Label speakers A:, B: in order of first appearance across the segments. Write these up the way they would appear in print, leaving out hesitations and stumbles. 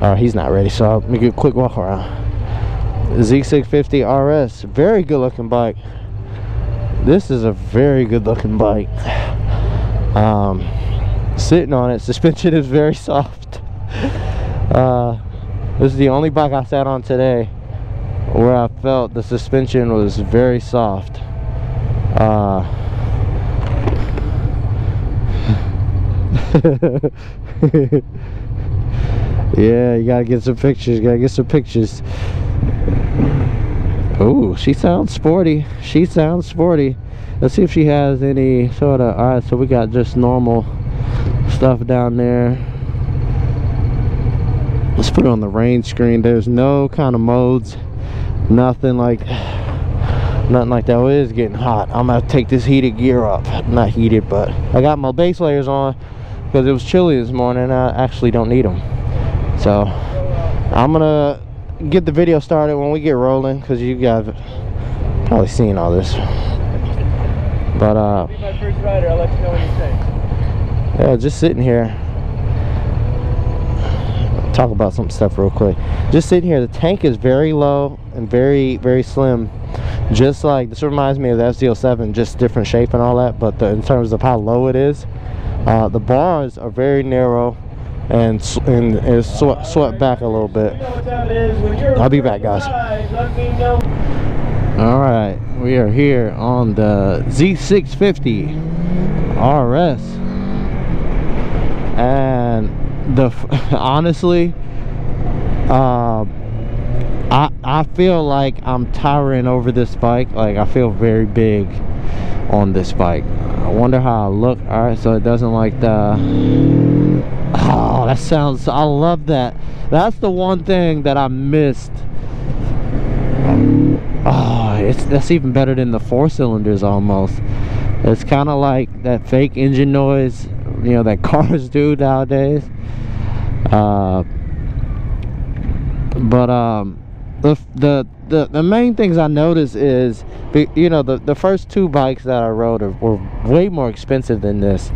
A: He's not ready, so let me get a quick walk around. Z650RS, very good looking bike. This is a very good looking bike. Sitting on it, suspension is very soft. This is the only bike I sat on today where I felt the suspension was very soft. Yeah, you gotta get some pictures. Oh, she sounds sporty. Let's see if she has any sort of. Alright, so we got just normal stuff down there. Let's put it on the range screen. There's no kind of modes, nothing like that. Oh, it is getting hot. I'm gonna take this heated gear up. Not heated, but I got my base layers on because it was chilly this morning. I actually don't need them, so I'm gonna get the video started when we get rolling, because you guys have probably seen all this. But
B: be my first rider. I'll let you know what you think.
A: Yeah, just sitting here. Talk about some stuff real quick. Just sitting here, the tank is very low and very, very slim. Just like this reminds me of the FZ07, just different shape and all that. But in terms of how low it is, the bars are very narrow and it's swept back a little bit. I'll be back, guys. All right, we are here on the Z650RS, and honestly, I feel like I'm towering over this bike. Like, I feel very big on this bike. I wonder how I look. All right, so it doesn't like the. Oh, that sounds. I love that. That's the one thing that I missed. Oh, that's even better than the 4-cylinders almost. It's kind of like that fake engine noise, you know, that cars do nowadays. The main things I noticed is, you know, the first two bikes that I rode were way more expensive than this,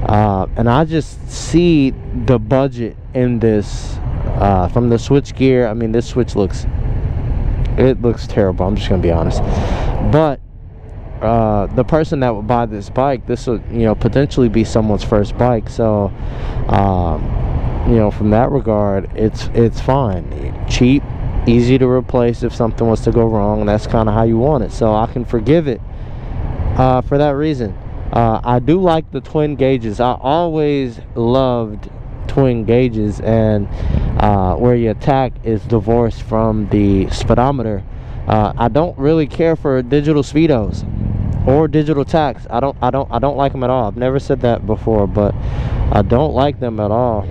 A: and I just see the budget in this from the switch gear. I mean, this switch looks terrible. I'm just gonna be honest, but the person that would buy this bike, this would, you know, potentially be someone's first bike. So you know, from that regard, it's fine, cheap, easy to replace if something was to go wrong, and that's kind of how you want it. So I can forgive it for that reason. I do like the twin gauges. I always loved twin gauges, and where your attack is divorced from the speedometer. I don't really care for digital speedos or digital tacks. I don't like them at all. I've never said that before, but I don't like them at all.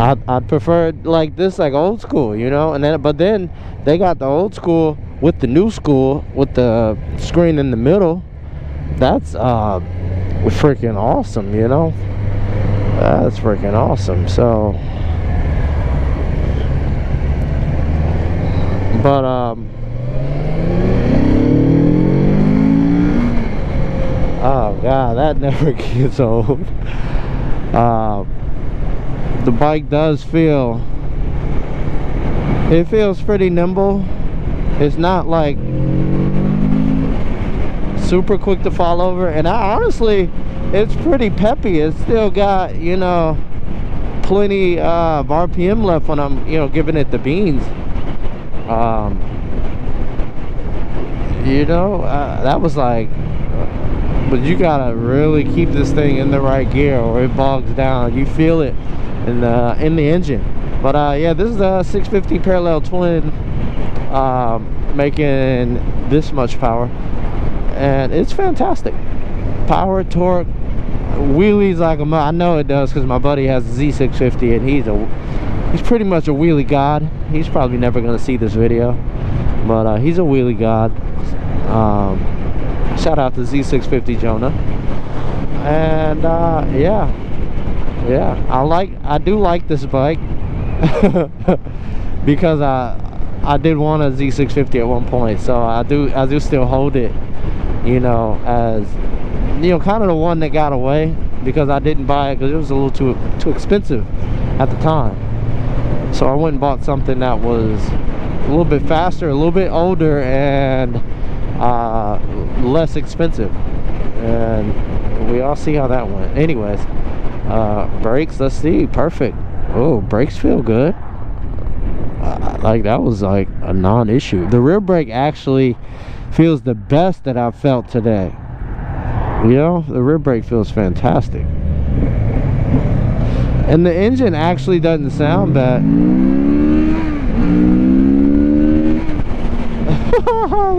A: I'd prefer like this, like old school, you know. And then, but then they got the old school with the new school with the screen in the middle. That's freaking awesome, you know. That's freaking awesome. So, but oh god, that never gets old. The bike does feel, it feels pretty nimble. It's not like super quick to fall over, and honestly, it's pretty peppy. It's still got, you know, plenty of RPM left when I'm, you know, giving it the beans. You know, that was like, but you gotta really keep this thing in the right gear or it bogs down. You feel it in the engine. But yeah, this is a 650 parallel twin, making this much power, and it's fantastic. Power, torque, wheelies like a, I know it does because my buddy has a Z650 and he's pretty much a wheelie god. He's probably never gonna see this video, but he's a wheelie god. Shout out to Z650 Jonah. And yeah, I do like this bike because I did want a Z650 at one point, so I do still hold it, you know, as, you know, kind of the one that got away. because I didn't buy it because it was a little too expensive at the time. So I went and bought something that was a little bit faster, a little bit older, and less expensive. And we all see how that went. Anyways, brakes, let's see. Perfect. Oh, brakes feel good. Like that was like a non-issue. The rear brake actually feels the best that I've felt today. You know, the rear brake feels fantastic. And the engine actually doesn't sound bad.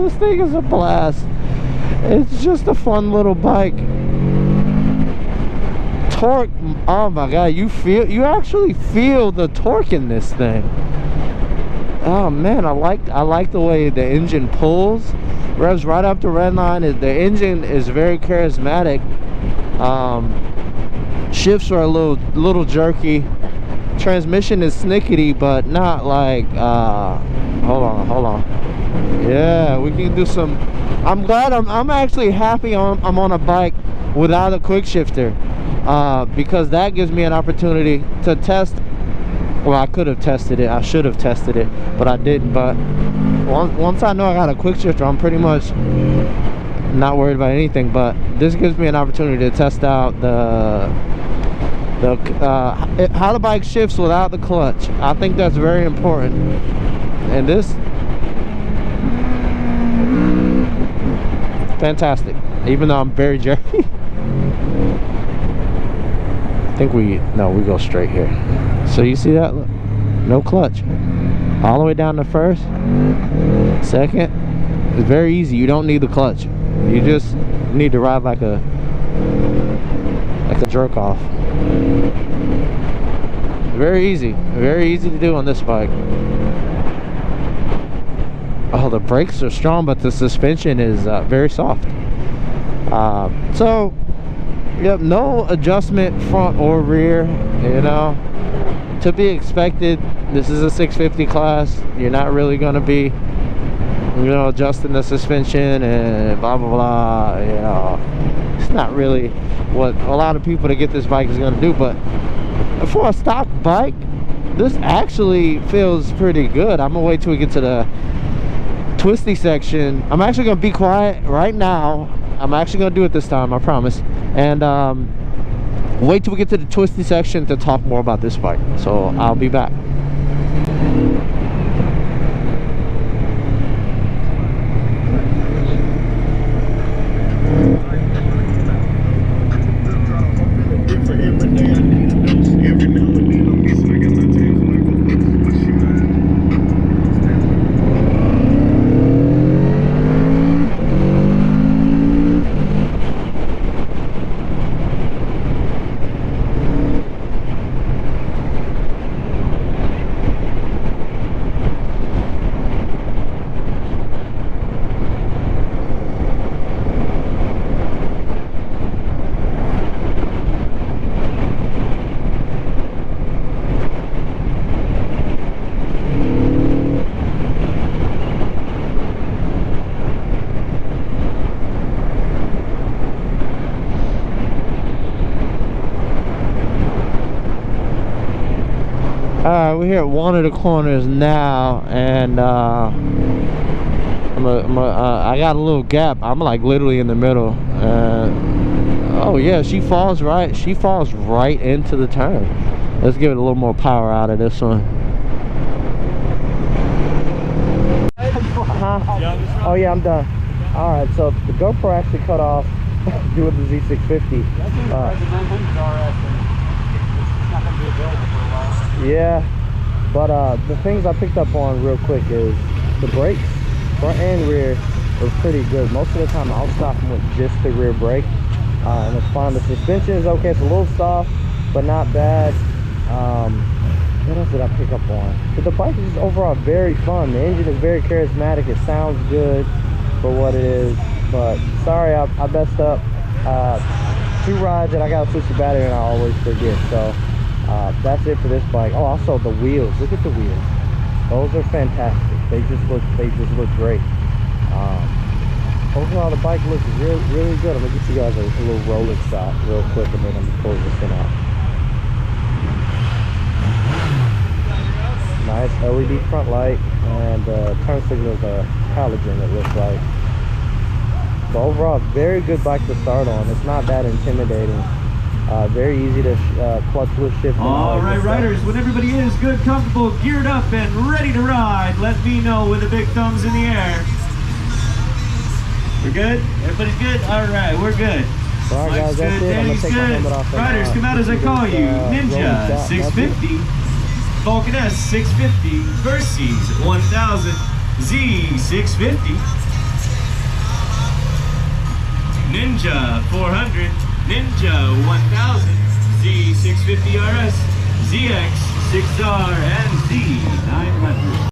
A: This thing is a blast. It's just a fun little bike. Torque, oh my god, you actually feel the torque in this thing. Oh man, I like the way the engine pulls. Revs right up to redline. The engine is very charismatic. Shifts are a little jerky. Transmission is snickety, but not like hold on. Yeah, we can do some. I'm glad I'm actually happy I'm on a bike without a quick shifter, because that gives me an opportunity to test. Well, I could have tested it. I should have tested it, but I didn't. But once I know I got a quick shifter, I'm pretty much not worried about anything. But this gives me an opportunity to test out how the bike shifts without the clutch. I think that's very important. And this, fantastic. Even though I'm very jerky. I think we go straight here. So you see that? Look, no clutch. All the way down to first, second. It's very easy. You don't need the clutch. You just need to ride like a jerk off. Very easy to do on this bike. Oh, the brakes are strong, but the suspension is very soft. So yep, no adjustment front or rear, you know, to be expected. This is a 650 class. You're not really going to be, you know, adjusting the suspension and blah blah blah, you know. It's not really what a lot of people to get this bike is going to do. But for a stock bike, this actually feels pretty good. I'm gonna wait till we get to the twisty section. I'm actually gonna be quiet right now. I'm actually gonna do it this time, I promise. And wait till we get to the twisty section to talk more about this bike. So I'll be back. We're here at one of the corners now, and I got a little gap. I'm like literally in the middle. Oh yeah, she falls right into the turn. Let's give it a little more power out of this one. Oh yeah, I'm done. All right, so the GoPro actually cut off doing the Z650.
B: That's the 900RS. It's not going to be available for a while.
A: Yeah, but the things I picked up on real quick is the brakes, front and rear, are pretty good. Most of the time I'll stop them with just the rear brake, and it's fine. The suspension is okay. It's a little soft, but not bad. What else did I pick up on? But the bike is just overall very fun. The engine is very charismatic. It sounds good for what it is. But sorry, I messed up. 2 rides and I gotta switch the battery, and I always forget. So that's it for this bike. Oh, also the wheels. Look at the wheels. Those are fantastic. They just look great. overall the bike looks really good. I'm gonna get you guys a little rolling shot real quick, and then I'm gonna pull this thing out. Nice LED front light, and turn signals are halogen, it looks like. So overall, very good bike to start on. It's not that intimidating. Very easy to clutchless shift.
C: All right, riders, when everybody is good, comfortable, geared up, and ready to ride, let me know with the big thumbs in the air. We're good? Everybody's good? All right, we're good.
A: All right, guys, that's it. I'm gonna take my helmet off.
C: Riders, come out as I call you. Ninja 650, Vulcan S 650, Versys 1000, Z650, Ninja 400, Ninja 1000, Z650RS, ZX6R, and Z900.